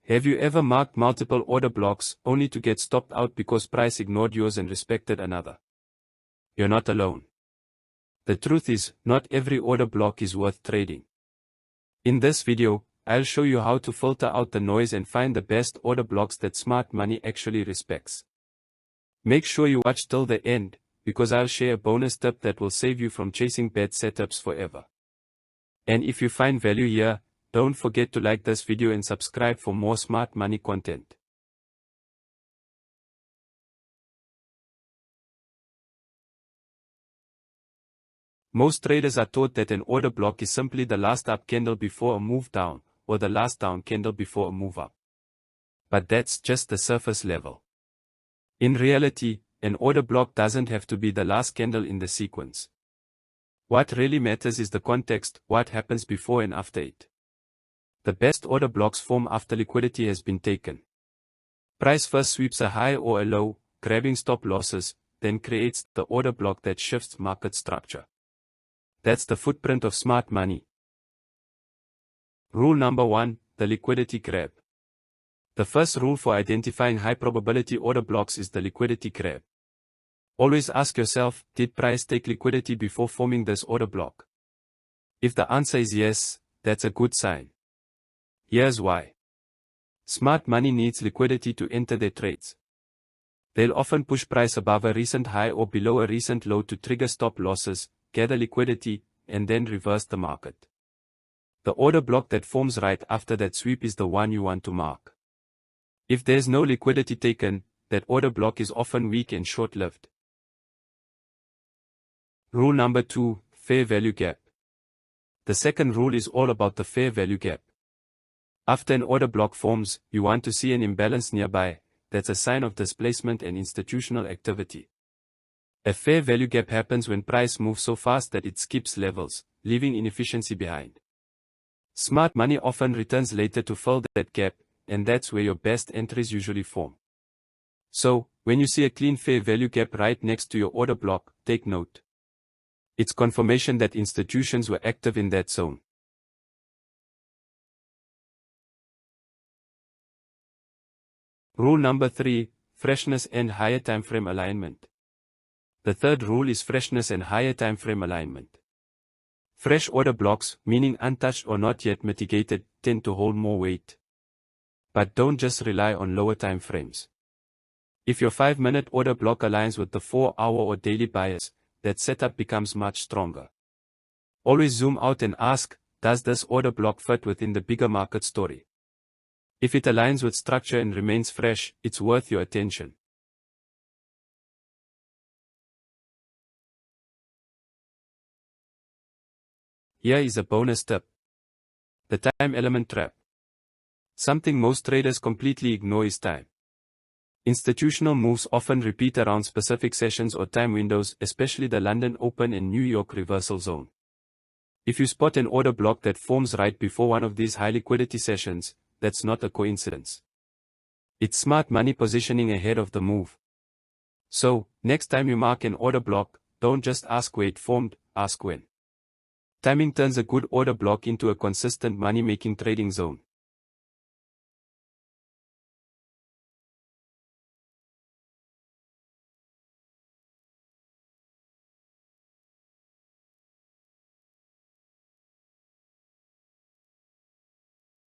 Have you ever marked multiple order blocks only to get stopped out because price ignored yours and respected another? You're not alone. The truth is, not every order block is worth trading. In this video, I'll show you how to filter out the noise and find the best order blocks that smart money actually respects. Make sure you watch till the end, because I'll share a bonus tip that will save you from chasing bad setups forever. And if you find value here, don't forget to like this video and subscribe for more smart money content. Most traders are taught that an order block is simply the last up candle before a move down, or the last down candle before a move up. But that's just the surface level. In reality, an order block doesn't have to be the last candle in the sequence. What really matters is the context, what happens before and after it. The best order blocks form after liquidity has been taken. Price first sweeps a high or a low, grabbing stop losses, then creates the order block that shifts market structure. That's the footprint of smart money. Rule number 1, the liquidity grab. The first rule for identifying high probability order blocks is the liquidity grab. Always ask yourself, did price take liquidity before forming this order block? If the answer is yes, that's a good sign. Here's why. Smart money needs liquidity to enter their trades. They'll often push price above a recent high or below a recent low to trigger stop losses, gather liquidity, and then reverse the market. The order block that forms right after that sweep is the one you want to mark. If there's no liquidity taken, that order block is often weak and short-lived. Rule number 2, fair value gap. The second rule is all about the fair value gap. After an order block forms, you want to see an imbalance nearby. That's a sign of displacement and institutional activity. A fair value gap happens when price moves so fast that it skips levels, leaving inefficiency behind. Smart money often returns later to fill that gap, and that's where your best entries usually form. So, when you see a clean fair value gap right next to your order block, take note. It's confirmation that institutions were active in that zone. Rule number 3, freshness and higher timeframe alignment. The third rule is freshness and higher timeframe alignment. Fresh order blocks, meaning untouched or not yet mitigated, tend to hold more weight. But don't just rely on lower time frames. If your 5-minute order block aligns with the 4-hour or daily bias, that setup becomes much stronger. Always zoom out and ask, does this order block fit within the bigger market story? If it aligns with structure and remains fresh, it's worth your attention. Here is a bonus tip. The time element trap. Something most traders completely ignore is time. Institutional moves often repeat around specific sessions or time windows, especially the London Open and New York reversal zone. If you spot an order block that forms right before one of these high liquidity sessions, that's not a coincidence. It's smart money positioning ahead of the move. So, next time you mark an order block, don't just ask where it formed, ask when. Timing turns a good order block into a consistent money-making trading zone.